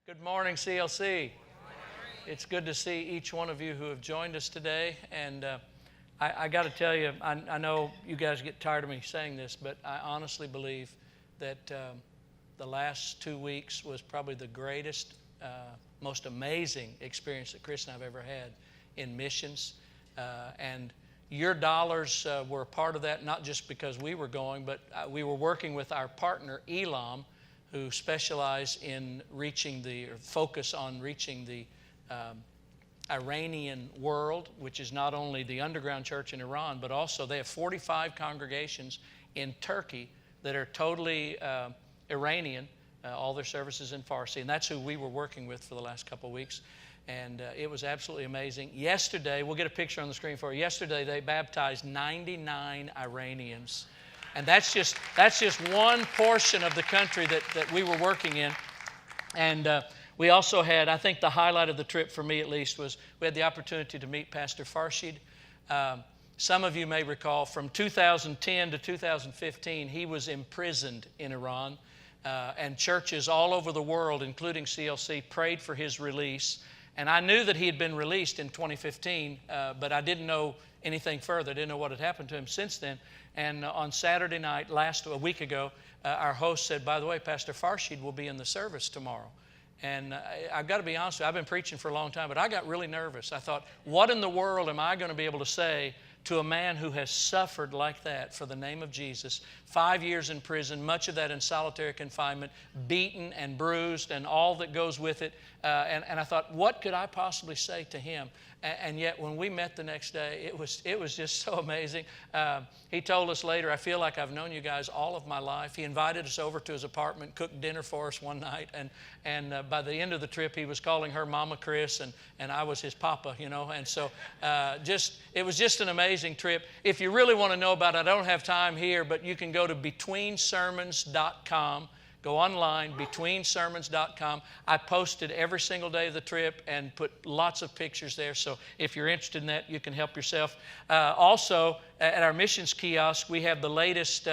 Good morning, CLC. It's good to see each one of you who have joined us today. And I got to tell you, I know you guys get tired of me saying this, but I honestly believe that the last 2 weeks was probably the greatest, most amazing experience that Chris and I have ever had in missions. And your dollars were a part of that, not just because we were going, but we were working with our partner, Elam, who specialize in focus on reaching the Iranian world, which is not only the underground church in Iran, but also they have 45 congregations in Turkey that are totally Iranian, all their services in Farsi, and that's who we were working with for the last couple of weeks. And it was absolutely amazing. Yesterday, we'll get a picture on the screen for you. Yesterday, they baptized 99 Iranians. And that's just one portion of the country that we were working in. And we also had, I think the highlight of the trip for me at least, was we had the opportunity to meet Pastor Farshid. Some of you may recall from 2010 to 2015, he was imprisoned in Iran. And churches all over the world, including CLC, prayed for his release. And I knew that he had been released in 2015, but I didn't know anything further. I didn't know what had happened to him since then. And on Saturday night, a week ago, our host said, by the way, Pastor Farshid will be in the service tomorrow. And I've got to be honest with you, I've been preaching for a long time, but I got really nervous. I thought, what in the world am I going to be able to say to a man who has suffered like that for the name of Jesus? 5 years in prison, much of that in solitary confinement, beaten and bruised and all that goes with it. And I thought, what could I possibly say to him? And yet when we met the next day, it was just so amazing. He told us later, I feel like I've known you guys all of my life. He invited us over to his apartment, cooked dinner for us one night, and by the end of the trip, he was calling her Mama Chris, and I was his papa, you know. And so it was just an amazing trip. If you really want to know about it, I don't have time here, but you can go to betweensermons.com. Go online, betweensermons.com. I posted every single day of the trip and put lots of pictures there. So if you're interested in that, you can help yourself. Also, at our missions kiosk, we have the latest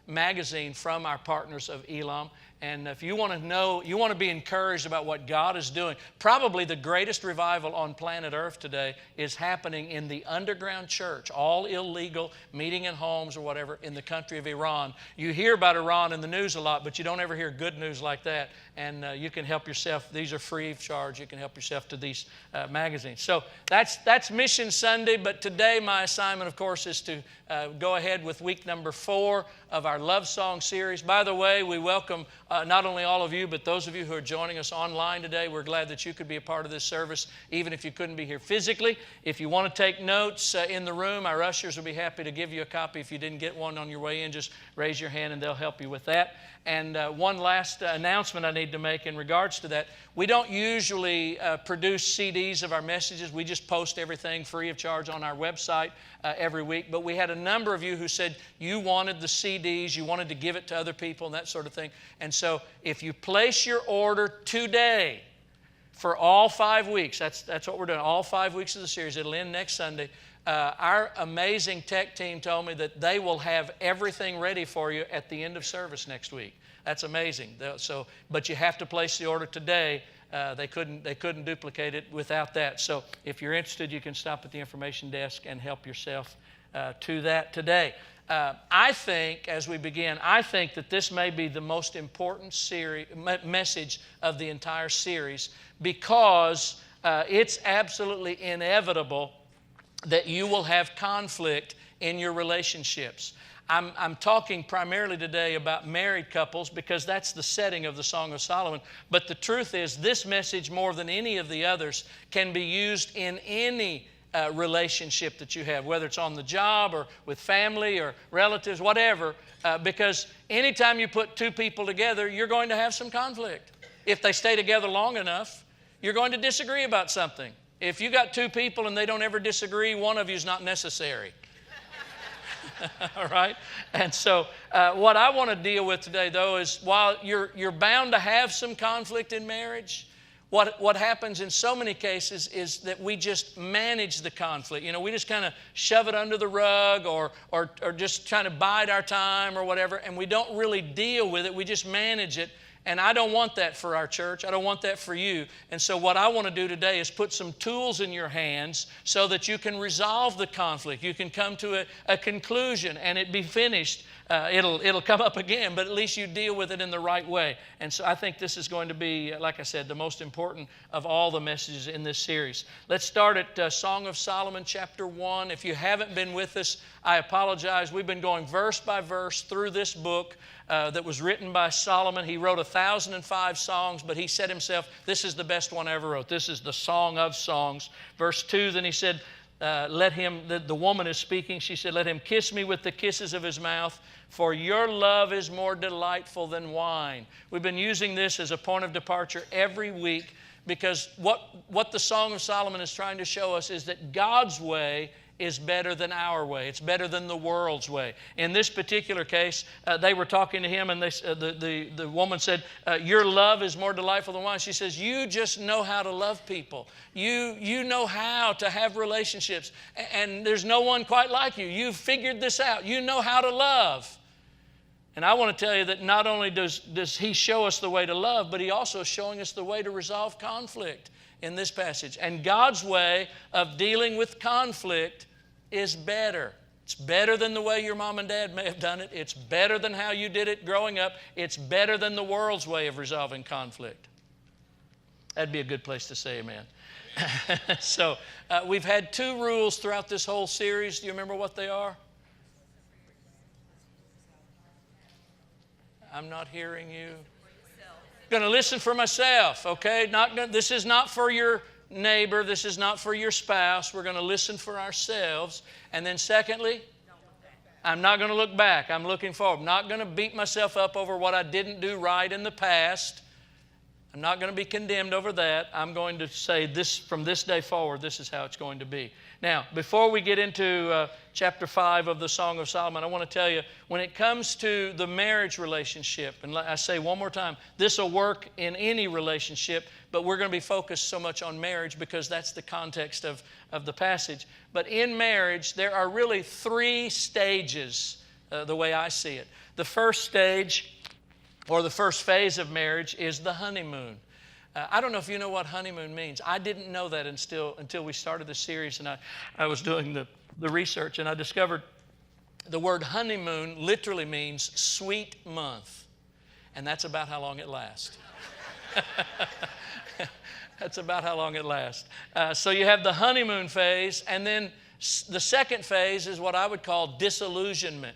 magazine from our partners of Elam. And if you want to know, you want to be encouraged about what God is doing, probably the greatest revival on planet Earth today is happening in the underground church, all illegal, meeting in homes or whatever, in the country of Iran. You hear about Iran in the news a lot, but you don't ever hear good news like that. And you can help yourself. These are free of charge. You can help yourself to these magazines. So that's Mission Sunday, but today my assignment, of course, is to go ahead with week number 4 of our Love Song series. By the way, we welcome not only all of you, but those of you who are joining us online today. We're glad that you could be a part of this service, even if you couldn't be here physically. If you want to take notes in the room, our ushers will be happy to give you a copy. If you didn't get one on your way in, just raise your hand and they'll help you with that. And one last announcement I need to make in regards to that. We don't usually produce CDs of our messages. We just post everything free of charge on our website every week. But we had a number of you who said you wanted the CDs, you wanted to give it to other people and that sort of thing. And so if you place your order today for all 5 weeks, that's what we're doing, all 5 weeks of the series. It'll end next Sunday. Our amazing tech team told me that they will have everything ready for you at the end of service next week. That's amazing. But you have to place the order today. They couldn't duplicate it without that. So if you're interested, you can stop at the information desk and help yourself to that today. I think, as we begin, I think that this may be the most important message of the entire series, because it's absolutely inevitable that you will have conflict in your relationships. I'm talking primarily today about married couples because that's the setting of the Song of Solomon. But the truth is, this message, more than any of the others, can be used in any relationship that you have, whether it's on the job or with family or relatives, whatever, because anytime you put two people together, you're going to have some conflict. If they stay together long enough, you're going to disagree about something. If you got two people and they don't ever disagree, one of you is not necessary. All right? And so what I want to deal with today, though, is while you're bound to have some conflict in marriage, what happens in so many cases is that we just manage the conflict. You know, we just kind of shove it under the rug or just trying to bide our time or whatever, and we don't really deal with it. We just manage it. And I don't want that for our church. I don't want that for you. And so what I want to do today is put some tools in your hands so that you can resolve the conflict. You can come to a conclusion and it be finished. It'll come up again, but at least you deal with it in the right way. And so I think this is going to be, like I said, the most important of all the messages in this series. Let's start at Song of Solomon, chapter 1. If you haven't been with us, I apologize. We've been going verse by verse through this book that was written by Solomon. He wrote 1,005 songs, but he said himself, this is the best one I ever wrote. This is the Song of Songs. Verse 2, then he said, let him, the woman is speaking, she said, let him kiss me with the kisses of his mouth, for your love is more delightful than wine. We've been using this as a point of departure every week because what the Song of Solomon is trying to show us is that God's way is better than our way. It's better than the world's way. In this particular case, they were talking to him and the woman said, your love is more delightful than wine. She says, you just know how to love people. You know how to have relationships. And there's no one quite like you. You've figured this out. You know how to love. And I want to tell you that not only does he show us the way to love, but he also is showing us the way to resolve conflict in this passage. And God's way of dealing with conflict is better. It's better than the way your mom and dad may have done it. It's better than how you did it growing up. It's better than the world's way of resolving conflict. That'd be a good place to say amen. So we've had 2 rules throughout this whole series. Do you remember what they are? I'm not hearing you. Going to listen for myself, okay? This is not for your neighbor. This is not for your spouse. We're going to listen for ourselves. And then secondly, I'm not going to look back. I'm looking forward. I'm not going to beat myself up over what I didn't do right in the past. I'm not going to be condemned over that. I'm going to say this from this day forward, this is how it's going to be. Now, before we get into chapter 5 of the Song of Solomon, I want to tell you, when it comes to the marriage relationship, and I say one more time, this will work in any relationship, but we're going to be focused so much on marriage because that's the context of the passage. But in marriage, there are really 3 stages, the way I see it. The first stage, or the first phase of marriage, is the honeymoon. I don't know if you know what honeymoon means. I didn't know that until we started the series, and I was doing the research, and I discovered the word honeymoon literally means sweet month, and that's about how long it lasts. That's about how long it lasts. So you have the honeymoon phase, and then the second phase is what I would call disillusionment.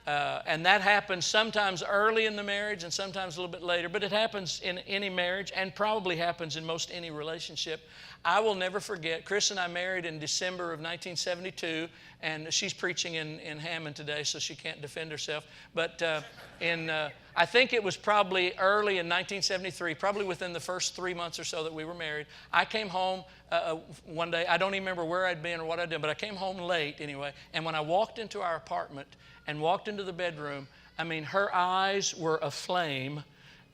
And that happens sometimes early in the marriage and sometimes a little bit later, but it happens in any marriage and probably happens in most any relationship. I will never forget, Chris and I married in December of 1972, and she's preaching in Hammond today, so she can't defend herself. But I think it was probably early in 1973, probably within the first 3 months or so that we were married. I came home one day. I don't even remember where I'd been or what I'd done, but I came home late anyway. And when I walked into our apartment and walked into the bedroom, I mean, her eyes were aflame,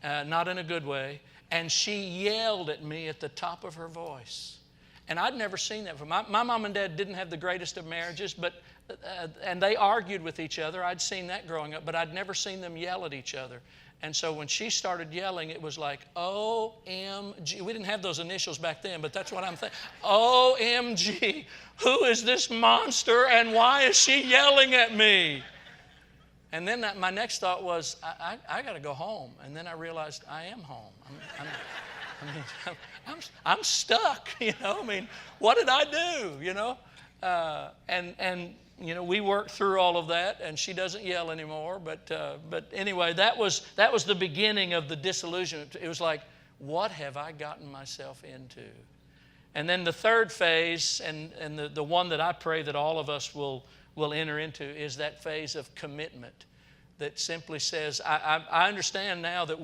not in a good way, and she yelled at me at the top of her voice. And I'd never seen that before. My mom and dad didn't have the greatest of marriages, but and they argued with each other. I'd seen that growing up, but I'd never seen them yell at each other. And so when she started yelling, it was like, OMG. We didn't have those initials back then, but that's what I'm thinking. OMG, who is this monster and why is she yelling at me? And then my next thought was, I got to go home. And then I realized I am home. I'm stuck, you know. I mean, what did I do, you know? And you know, we worked through all of that, and she doesn't yell anymore. But anyway, that was the beginning of the disillusionment. It was like, what have I gotten myself into? And then the third phase, and the one that I pray that all of us will enter into, is that phase of commitment that simply says, I understand now that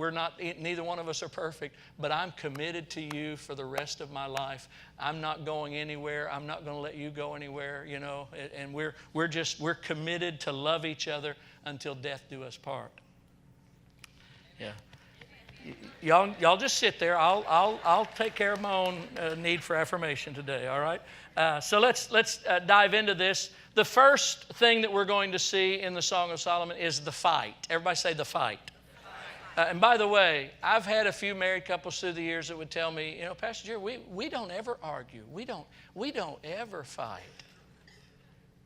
neither one of us are perfect, but I'm committed to you for the rest of my life. I'm not going anywhere. I'm not going to let you go anywhere, you know, and we're committed to love each other until death do us part. Yeah. Y'all just sit there. I'll take care of my own need for affirmation today, all right? So let's dive into this. The first thing that we're going to see in the Song of Solomon is the fight. Everybody say the fight. And by the way, I've had a few married couples through the years that would tell me, Pastor Jerry, we don't ever argue. We don't ever fight.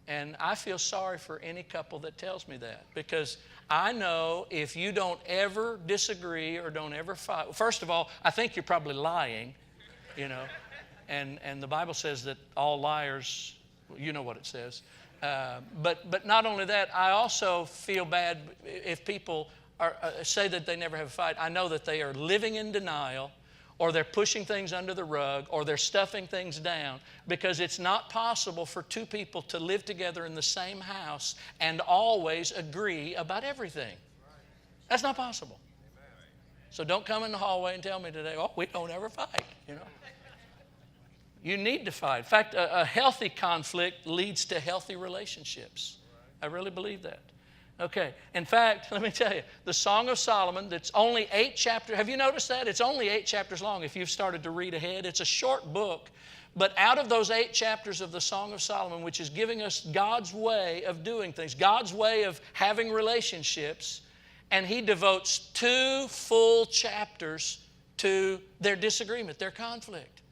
And I feel sorry for any couple that tells me that, because I know if you don't ever disagree or don't ever fight, first of all, I think you're probably lying, and the Bible says that all liars, you know what it says. But not only that, I also feel bad if people say that they never have a fight. I know that they are living in denial, or they're pushing things under the rug, or they're stuffing things down, because it's not possible for two people to live together in the same house and always agree about everything. That's not possible. So don't come in the hallway and tell me today, we don't ever fight, You need to fight. In fact, a healthy conflict leads to healthy relationships. I really believe that. Okay. In fact, let me tell you, the Song of Solomon, that's only 8 chapters. Have you noticed that? It's only 8 chapters long if you've started to read ahead. It's a short book. But out of those 8 chapters of the Song of Solomon, which is giving us God's way of doing things, God's way of having relationships, and He devotes 2 full chapters to their disagreement, their conflict.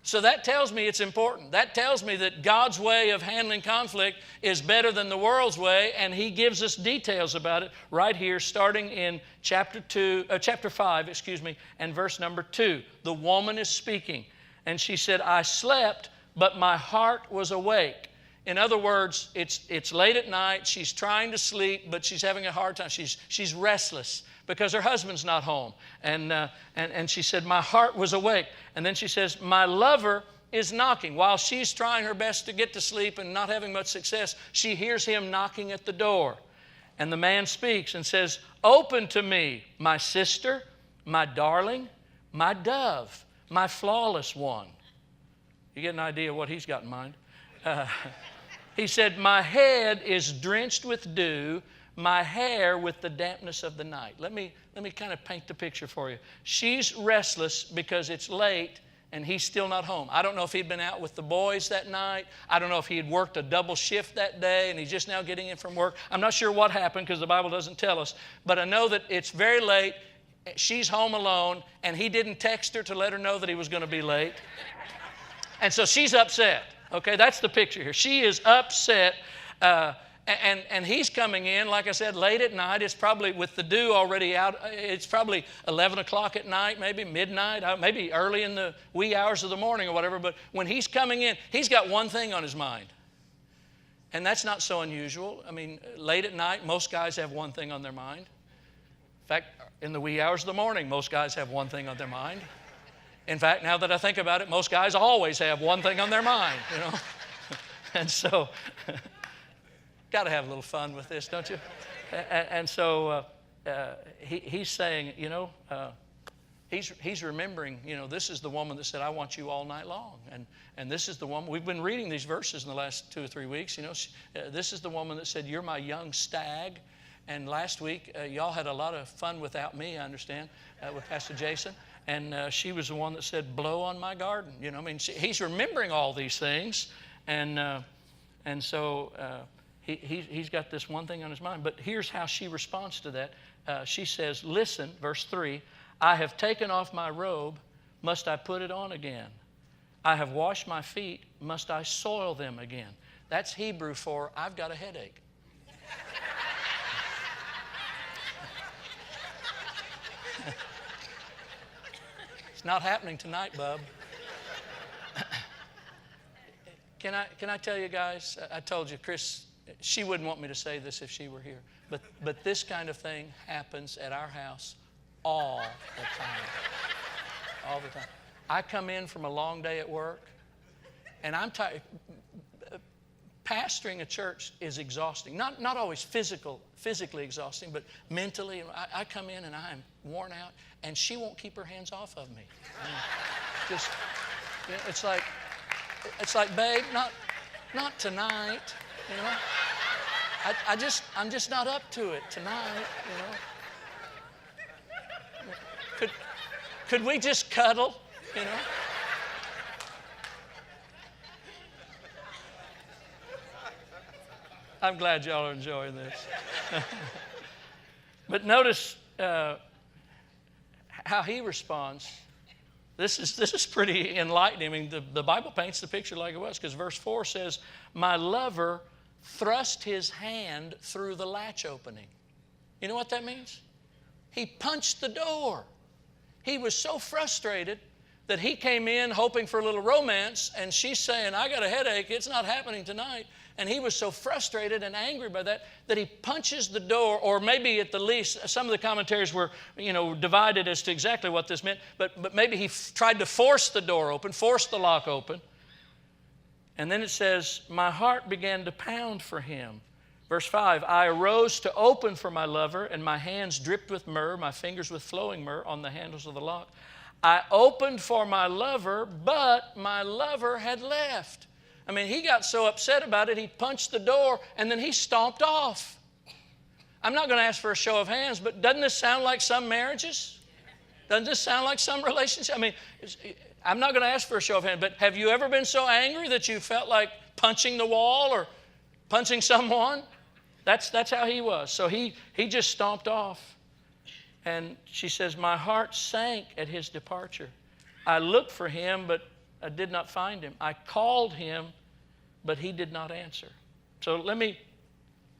So that tells me it's important. That tells me that God's way of handling conflict is better than the world's way, and He gives us details about it right here, starting in chapter 5, and verse number 2. The woman is speaking, and she said, I slept, but my heart was awake. In other words, it's late at night. She's trying to sleep, but she's having a hard time. She's restless because her husband's not home. And she said, my heart was awake. And then she says, my lover is knocking. While she's trying her best to get to sleep and not having much success, she hears him knocking at the door. And the man speaks and says, open to me, my sister, my darling, my dove, my flawless one. You get an idea of what he's got in mind. He said, my head is drenched with dew, my hair with the dampness of the night. Let me kind of paint the picture for you. She's restless because it's late and he's still not home. I don't know if he'd been out with the boys that night. I don't know if he had worked a double shift that day and he's just now getting in from work. I'm not sure what happened because the Bible doesn't tell us. But I know that it's very late. She's home alone, and he didn't text her to let her know that he was going to be late. And so she's upset. Okay, that's the picture here. She is upset. And he's coming in, like I said, late at night. It's probably with the dew already out. It's probably 11 o'clock at night, maybe midnight, maybe early in the wee hours of the morning or whatever. But when he's coming in, he's got one thing on his mind. And that's not so unusual. I mean, late at night, most guys have one thing on their mind. In fact, in the wee hours of the morning, most guys have one thing on their mind. In fact, now that I think about it, most guys always have one thing on their mind, And so... got to have a little fun with this, don't you? And so he's saying, he's remembering, this is the woman that said, I want you all night long. And this is the woman, we've been reading these verses in the last 2 or 3 weeks. This is the woman that said, you're my young stag. And last week, y'all had a lot of fun without me, I understand, with Pastor Jason. And she was the one that said, blow on my garden. He's remembering all these things. And so... He's got this one thing on his mind. But here's how she responds to that. She says, listen, verse 3, I have taken off my robe, must I put it on again? I have washed my feet, must I soil them again? That's Hebrew for, I've got a headache. It's not happening tonight, bub. Can I tell you guys, I told you, Chris... She wouldn't want me to say this if she were here. But this kind of thing happens at our house all the time. All the time. I come in from a long day at work, and I'm tired. Pastoring a church is exhausting. Not always physically exhausting, but mentally. I come in and I'm worn out, and she won't keep her hands off of me. It's like, babe, not tonight. I'm just not up to it tonight. Could we just cuddle? I'm glad y'all are enjoying this. But notice how he responds. This is pretty enlightening. I mean, the Bible paints the picture like it was, because verse 4 says, my lover thrust his hand through the latch opening. You know what that means? He punched the door. He was so frustrated that he came in hoping for a little romance, and she's saying, I got a headache, it's not happening tonight. And he was so frustrated and angry by that he punches the door, or maybe at the least, some of the commentaries were, divided as to exactly what this meant, but maybe he tried to force the door open, force the lock open. And then it says, my heart began to pound for him. Verse 5, I arose to open for my lover, and my hands dripped with myrrh, my fingers with flowing myrrh on the handles of the lock. I opened for my lover, but my lover had left. I mean, he got so upset about it, he punched the door, and then he stomped off. I'm not going to ask for a show of hands, but doesn't this sound like some marriages? Doesn't this sound like some relationship? I mean, I'm not going to ask for a show of hands, but have you ever been so angry that you felt like punching the wall or punching someone? That's how he was. So he just stomped off. And she says, my heart sank at his departure. I looked for him, but I did not find him. I called him, but he did not answer. So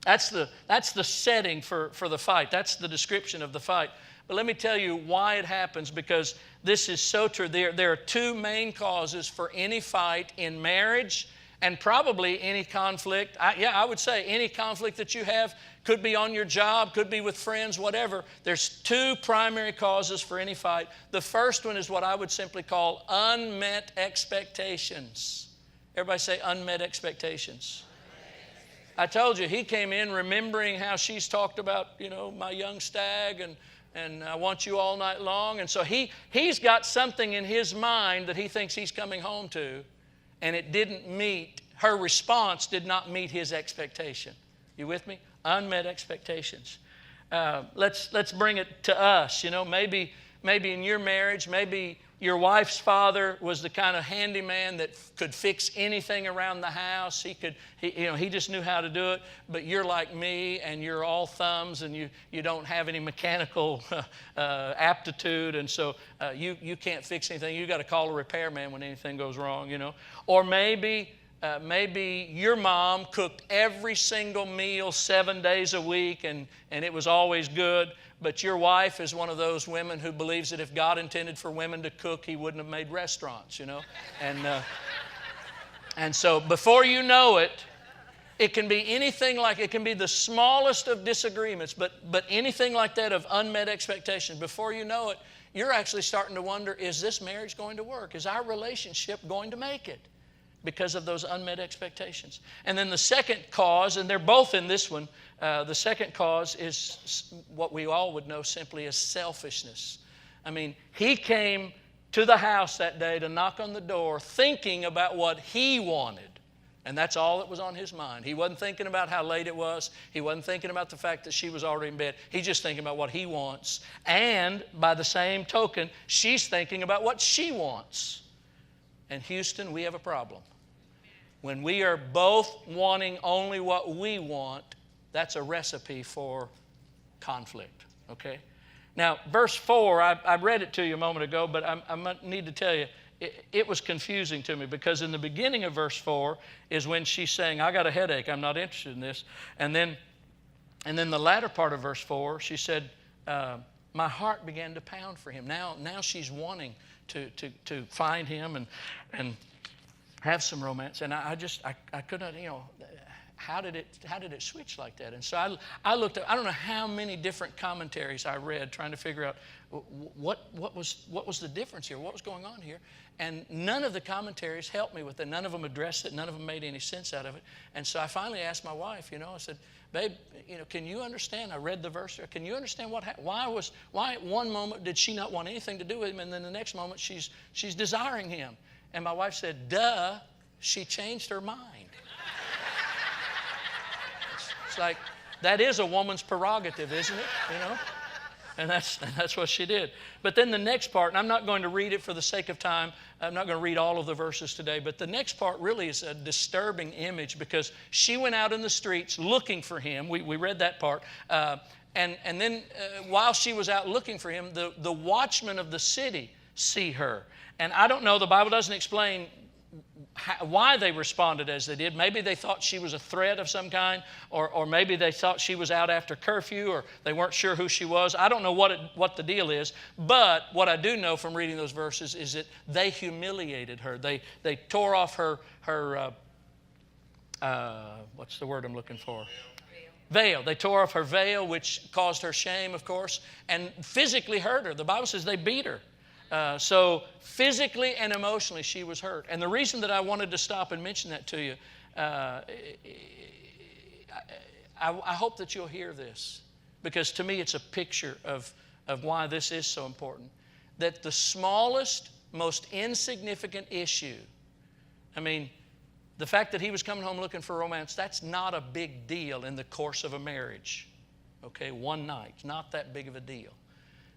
that's the setting for the fight. That's the description of the fight. But let me tell you why it happens, because this is so true. There are two main causes for any fight in marriage and probably any conflict. I would say any conflict that you have, could be on your job, could be with friends, whatever. There's two primary causes for any fight. The first one is what I would simply call unmet expectations. Everybody say unmet expectations. I told you, he came in remembering how she's talked about, my young stag and I want you all night long. And so he's got something in his mind that he thinks he's coming home to, and it didn't meet, her response did not meet his expectation. You with me? Unmet expectations. Let's bring it to us. Maybe in your marriage, maybe your wife's father was the kind of handyman that could fix anything around the house. He just knew how to do it. But you're like me, and you're all thumbs, and you don't have any mechanical aptitude, and so you can't fix anything. You got to call a repairman when anything goes wrong. Or maybe your mom cooked every single meal 7 days a week, and it was always good. But your wife is one of those women who believes that if God intended for women to cook, He wouldn't have made restaurants, And so before you know it, it can be anything like, it can be the smallest of disagreements, but anything like that of unmet expectations. Before you know it, you're actually starting to wonder, is this marriage going to work? Is our relationship going to make it? Because of those unmet expectations. And then the second cause, and they're both in this one, the second cause is what we all would know simply as selfishness. I mean, he came to the house that day to knock on the door thinking about what he wanted. And that's all that was on his mind. He wasn't thinking about how late it was. He wasn't thinking about the fact that she was already in bed. He's just thinking about what he wants. And by the same token, she's thinking about what she wants. And Houston, we have a problem. When we are both wanting only what we want, that's a recipe for conflict, okay? Now, verse 4, I read it to you a moment ago, but I need to tell you, it was confusing to me, because in the beginning of verse 4 is when she's saying, I got a headache, I'm not interested in this. And then the latter part of verse 4, she said, my heart began to pound for him. Now she's wanting to find him and have some romance, and I couldn't, how did it switch like that? And so I looked at, I don't know how many different commentaries I read trying to figure out what was the difference here, what was going on here, and none of the commentaries helped me with it. None of them addressed it. None of them made any sense out of it. And so I finally asked my wife, I said, babe, can you understand? I read the verse. Can you understand why at one moment did she not want anything to do with him, and then the next moment she's desiring him? And my wife said, duh, she changed her mind. It's like, that is a woman's prerogative, isn't it? And that's what she did. But then the next part, and I'm not going to read it for the sake of time. I'm not going to read all of the verses today. But the next part really is a disturbing image, because she went out in the streets looking for him. We read that part. And then while she was out looking for him, the watchmen of the city see her. And I don't know, the Bible doesn't explain why they responded as they did. Maybe they thought she was a threat of some kind, or maybe they thought she was out after curfew, or they weren't sure who she was. I don't know what the deal is, but what I do know from reading those verses is that they humiliated her. They tore off her what's the word I'm looking for? Veil. They tore off her veil, which caused her shame, of course, and physically hurt her. The Bible says they beat her. So physically and emotionally, she was hurt. And the reason that I wanted to stop and mention that to you, I hope that you'll hear this, because to me it's a picture of why this is so important. That the smallest, most insignificant issue, I mean, the fact that he was coming home looking for romance, that's not a big deal in the course of a marriage. Okay, one night, it's not that big of a deal.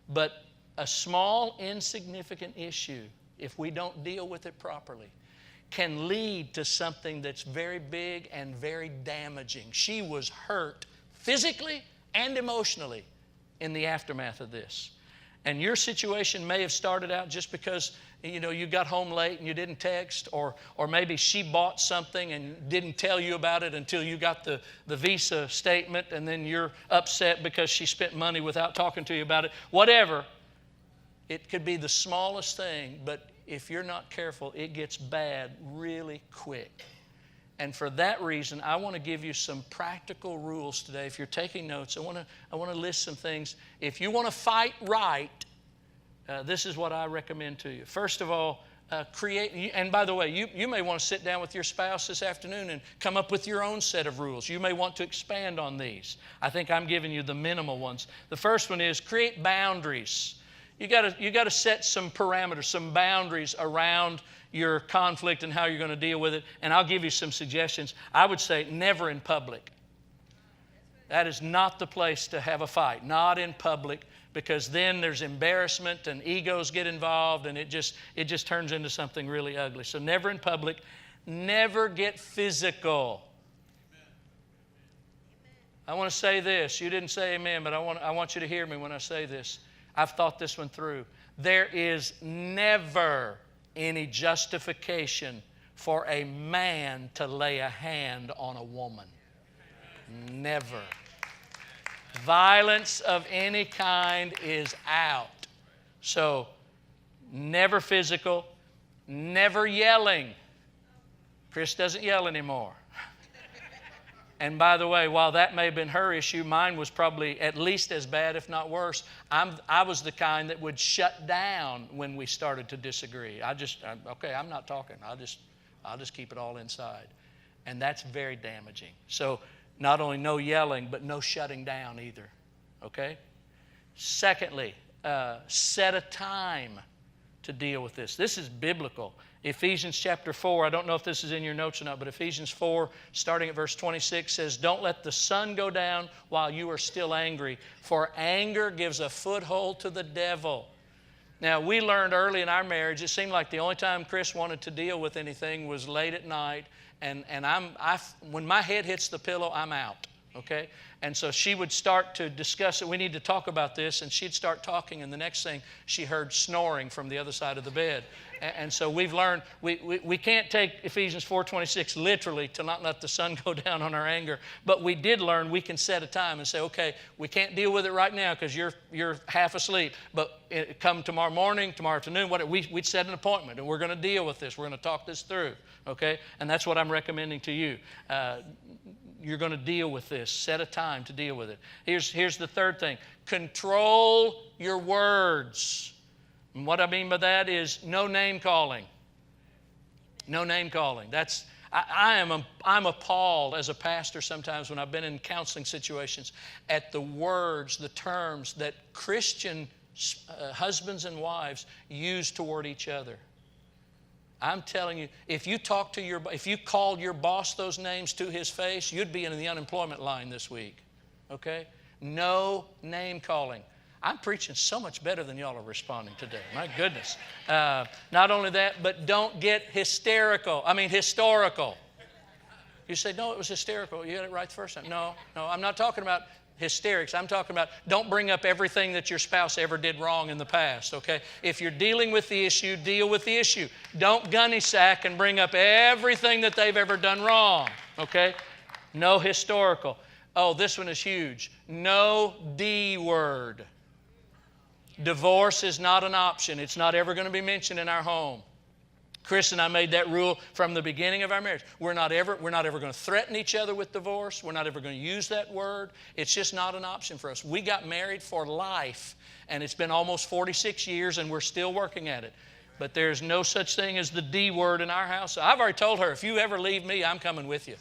But a small, insignificant issue, if we don't deal with it properly, can lead to something that's very big and very damaging. She was hurt physically and emotionally in the aftermath of this. And your situation may have started out just because, you know, you got home late and you didn't text, or maybe she bought something and didn't tell you about it until you got the Visa statement, and then you're upset because she spent money without talking to you about it. Whatever. It could be the smallest thing, but if you're not careful, it gets bad really quick. And for that reason, I want to give you some practical rules today. If you're taking notes, I want to list some things. If you want to fight right, this is what I recommend to you. First of all, create, and by the way, you may want to sit down with your spouse this afternoon and come up with your own set of rules. You may want to expand on these. I think I'm giving you the minimal ones. The first one is create boundaries. You got to set some parameters, some boundaries around your conflict and how you're going to deal with it. And I'll give you some suggestions. I would say never in public. That is not the place to have a fight, not in public, because then there's embarrassment and egos get involved, and it just turns into something really ugly. So never in public. Never get physical. I want to say this. You didn't say amen, but I want you to hear me when I say this. I've thought this one through. There is never any justification for a man to lay a hand on a woman. Never. Violence of any kind is out. So, never physical, never yelling. Chris doesn't yell anymore. And by the way, while that may have been her issue, mine was probably at least as bad, if not worse. I was the kind that would shut down when we started to disagree. Okay, I'm not talking. I'll just keep it all inside. And that's very damaging. So not only no yelling, but no shutting down either. Okay? Secondly, set a time to deal with this. This is biblical. Ephesians chapter 4, I don't know if this is in your notes or not, but Ephesians 4, starting at verse 26, says, "Don't let the sun go down while you are still angry, for anger gives a foothold to the devil." Now, we learned early in our marriage, it seemed like the only time Chris wanted to deal with anything was late at night, and when my head hits the pillow, I'm out, okay? And so she would start to discuss it. We need to talk about this, and she'd start talking, and the next thing, she heard snoring from the other side of the bed. And so we've learned we can't take Ephesians 4:26 literally to not let the sun go down on our anger, but we did learn we can set a time and say, okay, we can't deal with it right now because you're half asleep, but come tomorrow morning, tomorrow afternoon, whatever, we'd set an appointment and we're going to deal with this. We're going to talk this through, okay? And that's what I'm recommending to you. You're going to deal with this. Set a time to deal with it. Here's the third thing. Control your words. And what I mean by that is no name calling. No name calling. I'm appalled as a pastor sometimes when I've been in counseling situations at the words, the terms that Christian husbands and wives use toward each other. I'm telling you, if you called your boss those names to his face, you'd be in the unemployment line this week. Okay? No name calling. I'm preaching so much better than y'all are responding today. My goodness. Not only that, but don't get historical. You say, no, it was hysterical. You got it right the first time. No, I'm not talking about hysterics. I'm talking about don't bring up everything that your spouse ever did wrong in the past, okay? If you're dealing with the issue, deal with the issue. Don't gunny sack and bring up everything that they've ever done wrong, okay? No historical. Oh, this one is huge. No D word. Divorce is not an option. It's not ever going to be mentioned in our home. Chris and I made that rule from the beginning of our marriage. We're not ever going to threaten each other with divorce. We're not ever going to use that word. It's just not an option for us. We got married for life, and it's been almost 46 years, and we're still working at it. But there's no such thing as the D word in our house. I've already told her, if you ever leave me, I'm coming with you.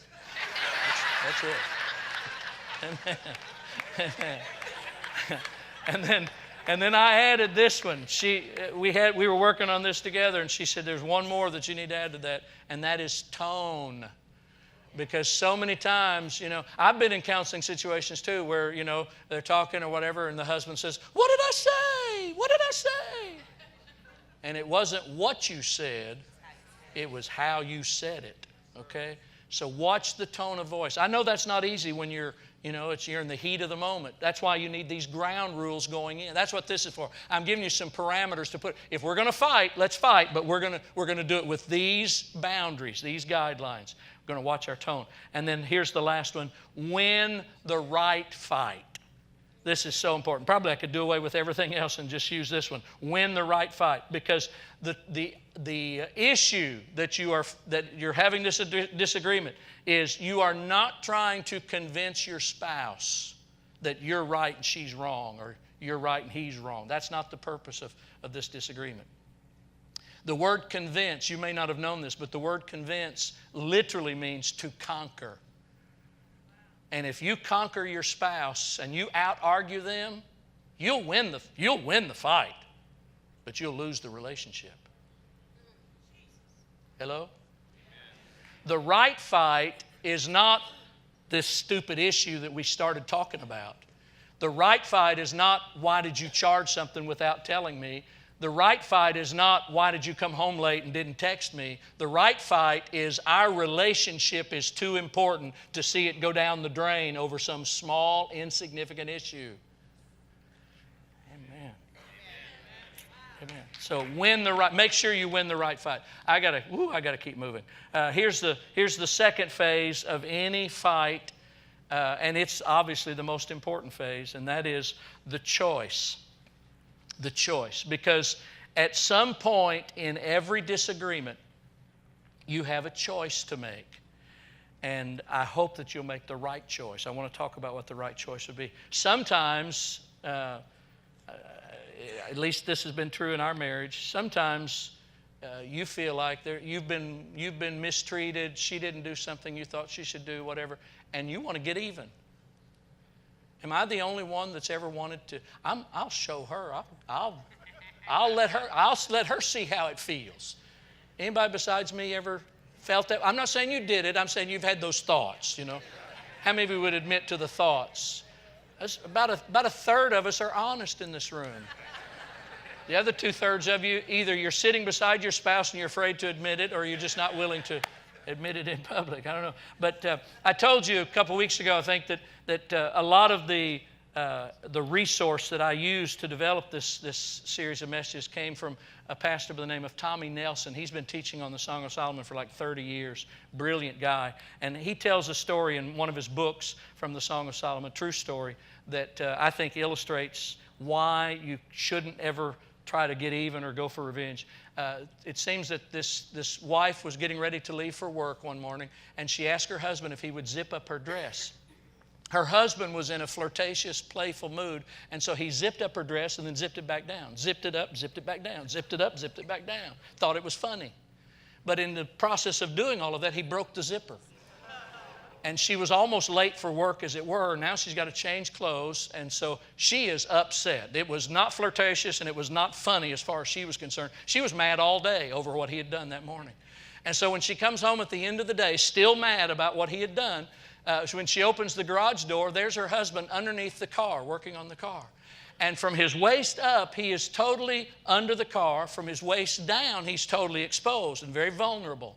That's it. And then I added this one. We were working on this together, and she said, there's one more that you need to add to that, and that is tone. Because so many times, I've been in counseling situations too where, they're talking or whatever, and the husband says, what did I say? What did I say? And it wasn't what you said, it was how you said it, okay? So watch the tone of voice. I know that's not easy when you're in the heat of the moment. That's why you need these ground rules going in. That's what this is for. I'm giving you some parameters to put. If we're going to fight, let's fight, but we're going to do it with these boundaries, these guidelines. We're going to watch our tone. And then here's the last one. Win the right fight. This is so important. Probably I could do away with everything else and just use this one. Win the right fight. Because the issue that you're having this disagreement is you are not trying to convince your spouse that you're right and she's wrong, or you're right and he's wrong. That's not the purpose of this disagreement. The word convince, you may not have known this, but the word convince literally means to conquer. And if you conquer your spouse and you out-argue them, you'll win the fight, but you'll lose the relationship. Hello? The right fight is not this stupid issue that we started talking about. The right fight is not, why did you charge something without telling me? The right fight is not, why did you come home late and didn't text me? The right fight is, our relationship is too important to see it go down the drain over some small, insignificant issue. Amen. So make sure you win the right fight. I gotta keep moving. Here's the second phase of any fight, and it's obviously the most important phase, and that is the choice. The choice. Because at some point in every disagreement, you have a choice to make. And I hope that you'll make the right choice. I want to talk about what the right choice would be. Sometimes, at least this has been true in our marriage, sometimes you feel like you've been mistreated, she didn't do something you thought she should do, whatever, and you want to get even. Am I the only one that's ever wanted to? I'll show her. I'll let her see how it feels. Anybody besides me ever felt that? I'm not saying you did it. I'm saying you've had those thoughts. How many of you would admit to the thoughts? About a third of us are honest in this room. The other 2/3 of you, either you're sitting beside your spouse and you're afraid to admit it, or you're just not willing to admit it in public. I don't know. But I told you a couple weeks ago, I think, that a lot of the resource that I used to develop this series of messages came from a pastor by the name of Tommy Nelson. He's been teaching on the Song of Solomon for like 30 years. Brilliant guy. And he tells a story in one of his books from the Song of Solomon, true story, that I think illustrates why you shouldn't ever try to get even or go for revenge. It seems that this wife was getting ready to leave for work one morning, and she asked her husband if he would zip up her dress. Her husband was in a flirtatious, playful mood, and so he zipped up her dress and then zipped it back down. Zipped it up, zipped it back down. Zipped it up, zipped it back down. Thought it was funny. But in the process of doing all of that, he broke the zipper. And she was almost late for work, as it were. Now she's got to change clothes, and so she is upset. It was not flirtatious, and it was not funny as far as she was concerned. She was mad all day over what he had done that morning. And so when she comes home at the end of the day, still mad about what he had done, when she opens the garage door, there's her husband underneath the car, working on the car. And from his waist up, he is totally under the car. From his waist down, he's totally exposed and very vulnerable.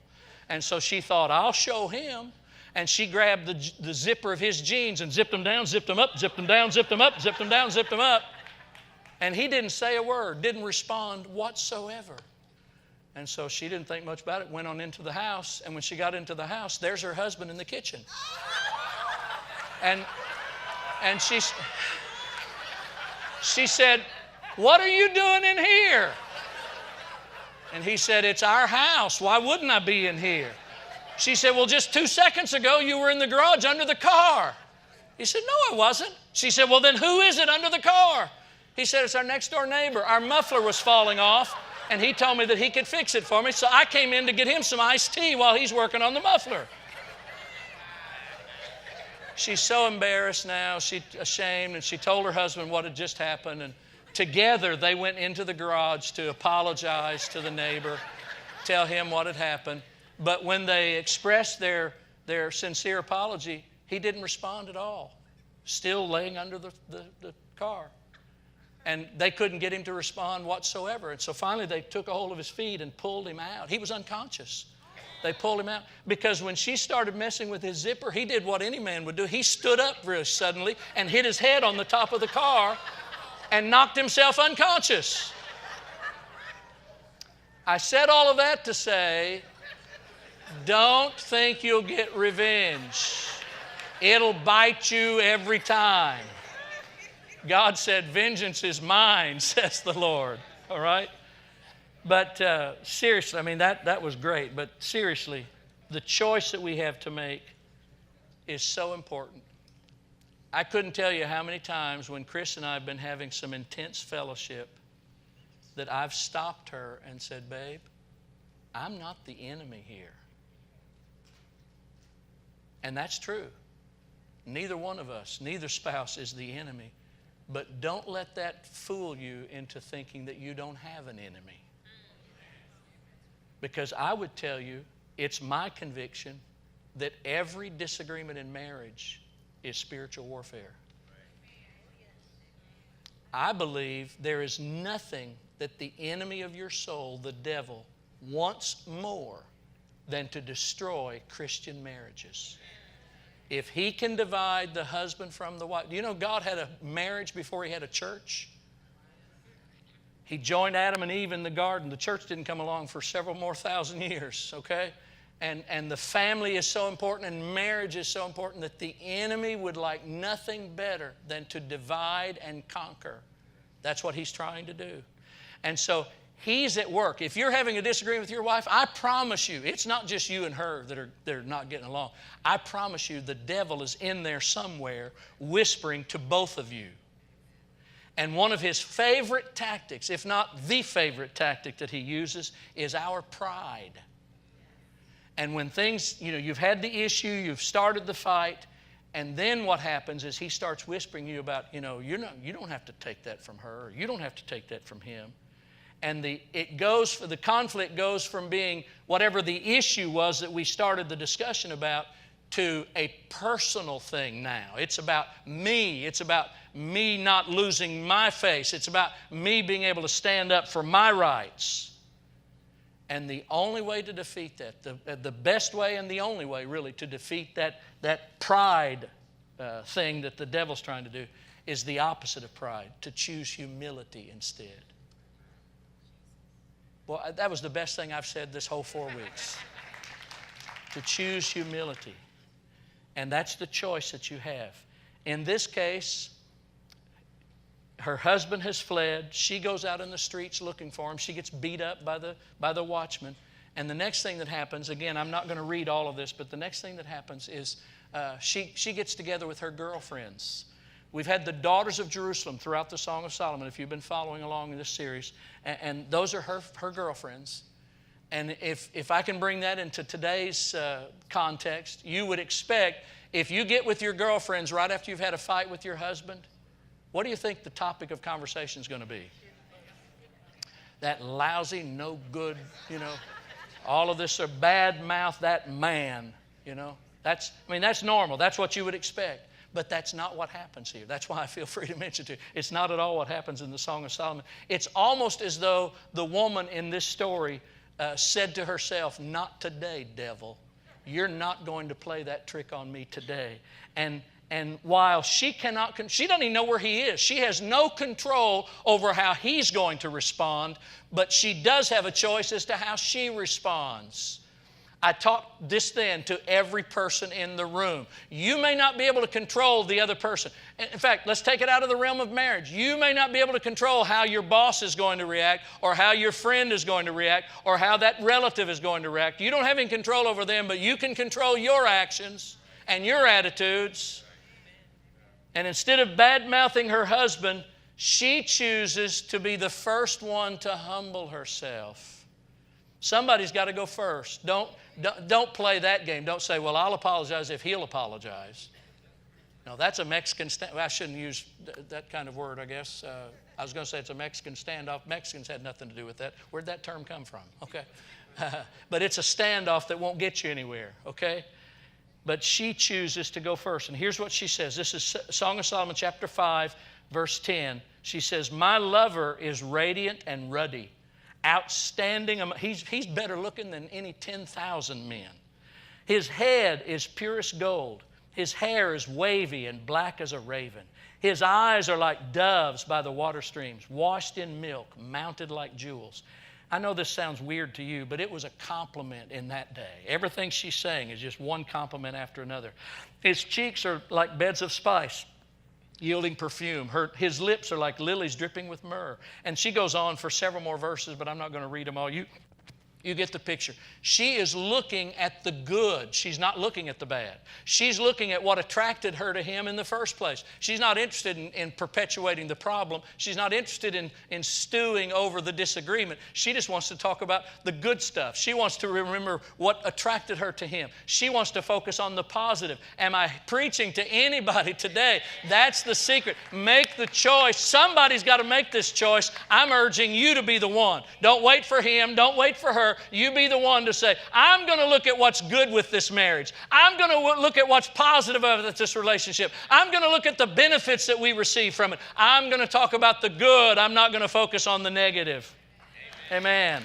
And so she thought, I'll show him. and she grabbed the zipper of his jeans and zipped them down, zipped them up, zipped them down, zipped them up, zipped them down, zipped them up. And he didn't say a word, didn't respond whatsoever. And so she didn't think much about it, went on into the house, and when she got into the house, there's her husband in the kitchen. And she said, "What are you doing in here?" And he said, "It's our house. Why wouldn't I be in here?" She said, "Well, just 2 seconds ago, you were in the garage under the car." He said, "No, I wasn't." She said, "Well, then who is it under the car?" He said, "It's our next door neighbor. Our muffler was falling off, and he told me that he could fix it for me, so I came in to get him some iced tea while he's working on the muffler." She's so embarrassed now, she's ashamed, and she told her husband what had just happened, and together they went into the garage to apologize to the neighbor, tell him what had happened. But when they expressed their sincere apology, he didn't respond at all, still laying under the car. And they couldn't get him to respond whatsoever. And so finally they took a hold of his feet and pulled him out. He was unconscious. They pulled him out because when she started messing with his zipper, he did what any man would do. He stood up very suddenly and hit his head on the top of the car and knocked himself unconscious. I said all of that to say, don't think you'll get revenge. It'll bite you every time. God said, "Vengeance is mine," says the Lord. All right? But seriously, I mean, that was great. But seriously, the choice that we have to make is so important. I couldn't tell you how many times when Chris and I have been having some intense fellowship that I've stopped her and said, "Babe, I'm not the enemy here." And that's true. Neither one of us, neither spouse is the enemy. But don't let that fool you into thinking that you don't have an enemy. Because I would tell you, it's my conviction that every disagreement in marriage is spiritual warfare. I believe there is nothing that the enemy of your soul, the devil, wants more than to destroy Christian marriages. If he can divide the husband from the wife. Do you know God had a marriage before he had a church? He joined Adam and Eve in the garden. The church didn't come along for several more thousand years, okay? And the family is so important and marriage is so important that the enemy would like nothing better than to divide and conquer. That's what he's trying to do. And so he's at work. If you're having a disagreement with your wife, I promise you, it's not just you and her that are not getting along. I promise you the devil is in there somewhere whispering to both of you. And one of his favorite tactics, if not the favorite tactic that he uses, is our pride. And when things, you've had the issue, you've started the fight, and then what happens is he starts whispering to you about, you don't have to take that from her, or you don't have to take that from him. And the conflict goes from being whatever the issue was that we started the discussion about to a personal thing now. It's about me. It's about me not losing my face. It's about me being able to stand up for my rights. And the only way to defeat that, the best way and the only way really to defeat that pride thing that the devil's trying to do is the opposite of pride, to choose humility instead. Well, that was the best thing I've said this whole 4 weeks. To choose humility. And that's the choice that you have. In this case, her husband has fled. She goes out in the streets looking for him. She gets beat up by the watchman. And the next thing that happens, again, I'm not going to read all of this, but the next thing that happens is she gets together with her girlfriends. We've had the daughters of Jerusalem throughout the Song of Solomon, if you've been following along in this series. And those are her girlfriends. And if I can bring that into today's context, you would expect if you get with your girlfriends right after you've had a fight with your husband, what do you think the topic of conversation is going to be? That lousy, no good, all of this are bad mouth, that man, That's normal. That's what you would expect. But that's not what happens here. That's why I feel free to mention to you. It's not at all what happens in the Song of Solomon. It's almost as though the woman in this story said to herself, "Not today, devil. you're not going to play that trick on me today. And while she doesn't even know where he is. She has no control over how he's going to respond, but she does have a choice as to how she responds. I taught this then to every person in the room. You may not be able to control the other person. In fact, let's take it out of the realm of marriage. You may not be able to control how your boss is going to react, or how your friend is going to react, or how that relative is going to react. You don't have any control over them, but you can control your actions and your attitudes. And instead of bad-mouthing her husband, she chooses to be the first one to humble herself. Somebody's got to go first. Don't play that game. Don't say, well, I'll apologize if he'll apologize. No, that's a Mexican I shouldn't use that kind of word, I guess. I was going to say it's a Mexican standoff. Mexicans had nothing to do with that. Where'd that term come from? Okay. But it's a standoff that won't get you anywhere, okay? But she chooses to go first. And here's what she says. This is Song of Solomon, chapter 5, verse 10. She says, my lover is radiant and ruddy, outstanding. He's better looking than any 10,000 men. His head is purest gold. His hair is wavy and black as a raven. His eyes are like doves by the water streams, washed in milk, mounted like jewels. I know this sounds weird to you, but it was a compliment in that day. Everything she's saying is just one compliment after another. His cheeks are like beds of spice, yielding perfume. His lips are like lilies dripping with myrrh. And she goes on for several more verses, but I'm not going to read them all. You get the picture. She is looking at the good. She's not looking at the bad. She's looking at what attracted her to him in the first place. She's not interested in perpetuating the problem. She's not interested in stewing over the disagreement. She just wants to talk about the good stuff. She wants to remember what attracted her to him. She wants to focus on the positive. Am I preaching to anybody today? That's the secret. Make the choice. Somebody's got to make this choice. I'm urging you to be the one. Don't wait for him. Don't wait for her. You be the one to say, I'm going to look at what's good with this marriage. I'm going to look at what's positive about this relationship. I'm going to look at the benefits that we receive from it. I'm going to talk about the good. I'm not going to focus on the negative. Amen.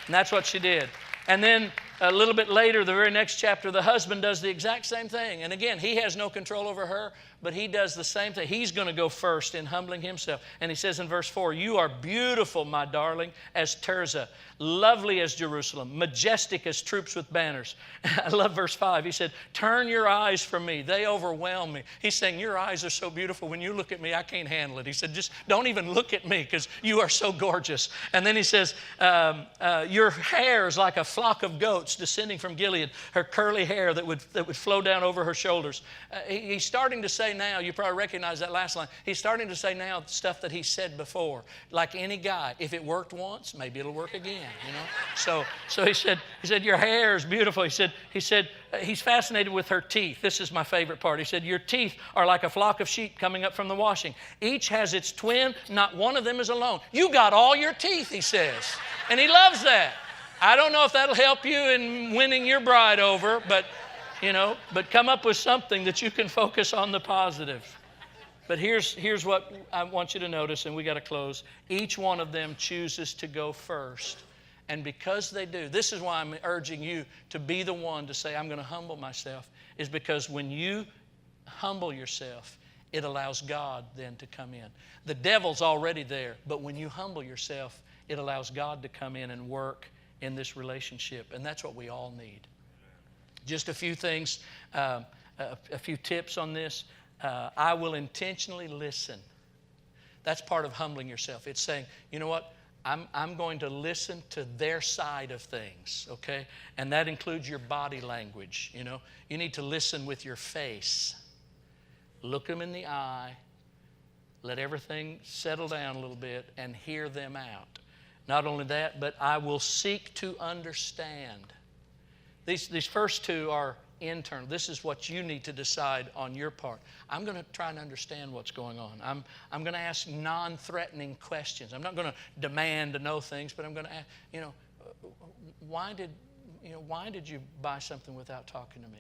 And that's what she did. And then a little bit later, the very next chapter, the husband does the exact same thing. And again, he has no control over her, but he does the same thing. He's going to go first in humbling himself. And he says in verse 4, you are beautiful, my darling, as Tirzah, lovely as Jerusalem, majestic as troops with banners. I love verse 5. He said, turn your eyes from me. They overwhelm me. He's saying, your eyes are so beautiful. When you look at me, I can't handle it. He said, just don't even look at me because you are so gorgeous. And then he says, your hair is like a flock of goats descending from Gilead, her curly hair that would flow down over her shoulders. He's starting to say now, you probably recognize that last line, he's starting to say now stuff that he said before. Like any guy, if it worked once, maybe it'll work again. You know, so he said, your hair is beautiful. He said, he's fascinated with her teeth. This is my favorite part. He said, your teeth are like a flock of sheep coming up from the washing. Each has its twin. Not one of them is alone. You got all your teeth, he says. And he loves that. I don't know if that'll help you in winning your bride over, but come up with something that you can focus on the positive. But here's what I want you to notice, and we got to close. Each one of them chooses to go first. And because they do, this is why I'm urging you to be the one to say, I'm going to humble myself, is because when you humble yourself, it allows God then to come in. The devil's already there, but when you humble yourself, it allows God to come in and work in this relationship. And that's what we all need. Just a few things, a few tips on this. I will intentionally listen. That's part of humbling yourself. It's saying, you know what? I'm going to listen to their side of things, okay? And that includes your body language, you know. You need to listen with your face. Look them in the eye. Let everything settle down a little bit and hear them out. Not only that, but I will seek to understand. These first two are internal. This is what you need to decide on your part. I'm going to try and understand what's going on. I'm going to ask non-threatening questions. I'm not going to demand to know things, but I'm going to ask, why did why did you buy something without talking to me?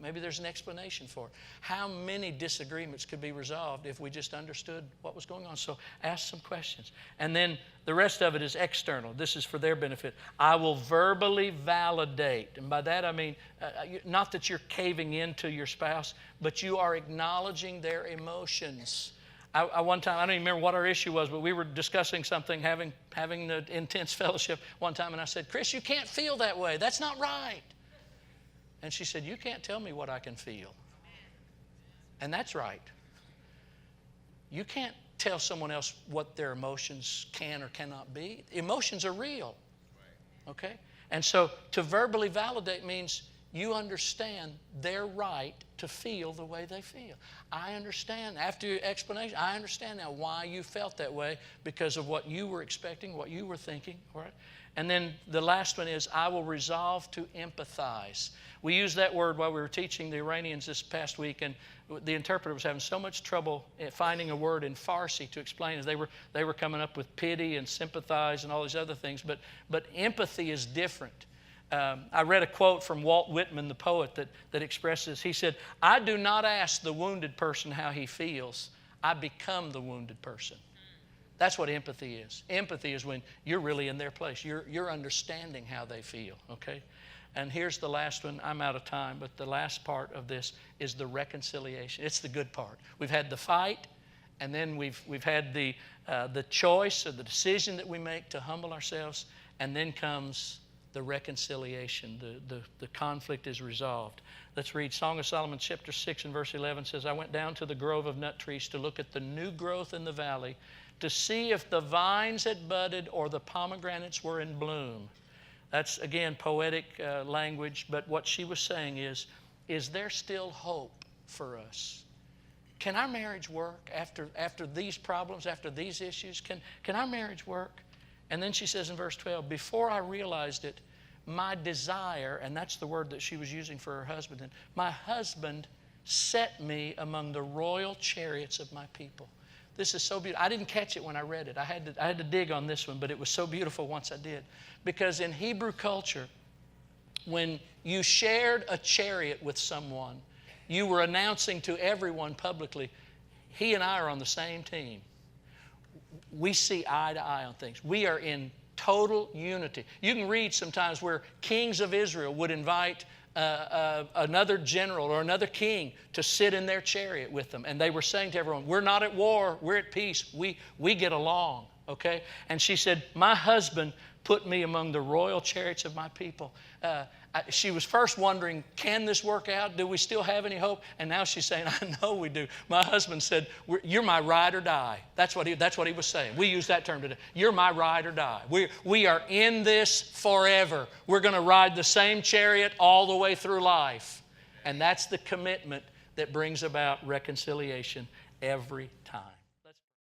Maybe there's an explanation for it. How many disagreements could be resolved if we just understood what was going on? So ask some questions. And then the rest of it is external. This is for their benefit. I will verbally validate. And by that I mean, not that you're caving into your spouse, but you are acknowledging their emotions. One time, I don't even remember what our issue was, but we were discussing something, having the intense fellowship one time, and I said, Chris, you can't feel that way. That's not right. And she said, you can't tell me what I can feel. And that's right. You can't tell someone else what their emotions can or cannot be. Emotions are real. Okay? And so to verbally validate means you understand their right to feel the way they feel. I understand, after your explanation, I understand now why you felt that way because of what you were expecting, what you were thinking. All right? And then the last one is, I will resolve to empathize. We used that word while we were teaching the Iranians this past week, and the interpreter was having so much trouble finding a word in Farsi to explain it. They were coming up with pity and sympathize and all these other things, but empathy is different. I read a quote from Walt Whitman, the poet, that expresses, he said, I do not ask the wounded person how he feels. I become the wounded person. That's what empathy is. Empathy is when you're really in their place. You're understanding how they feel, okay? And here's the last one. I'm out of time, but the last part of this is the reconciliation. It's the good part. We've had the fight, and then we've had the choice or the decision that we make to humble ourselves, and then comes the reconciliation. The conflict is resolved. Let's read Song of Solomon chapter 6 and verse 11 says, I went down to the grove of nut trees to look at the new growth in the valley, to see if the vines had budded or the pomegranates were in bloom. That's, again, poetic language, but what she was saying is there still hope for us? Can our marriage work after these problems, after these issues? Can our marriage work? And then she says in verse 12, before I realized it, my desire, and that's the word that she was using for her husband, and my husband set me among the royal chariots of my people. This is so beautiful. I didn't catch it when I read it. I had to dig on this one, but it was so beautiful once I did. Because in Hebrew culture, when you shared a chariot with someone, you were announcing to everyone publicly, he and I are on the same team. We see eye to eye on things. We are in total unity. You can read sometimes where kings of Israel would invite another general or another king to sit in their chariot with them. And they were saying to everyone, we're not at war, we're at peace. We get along, okay? And she said, my husband put me among the royal chariots of my people. She was first wondering, can this work out? Do we still have any hope? And now she's saying, I know we do. My husband said, you're my ride or die. That's what he was saying. We use that term today. You're my ride or die. We are in this forever. We're going to ride the same chariot all the way through life. And that's the commitment that brings about reconciliation every time.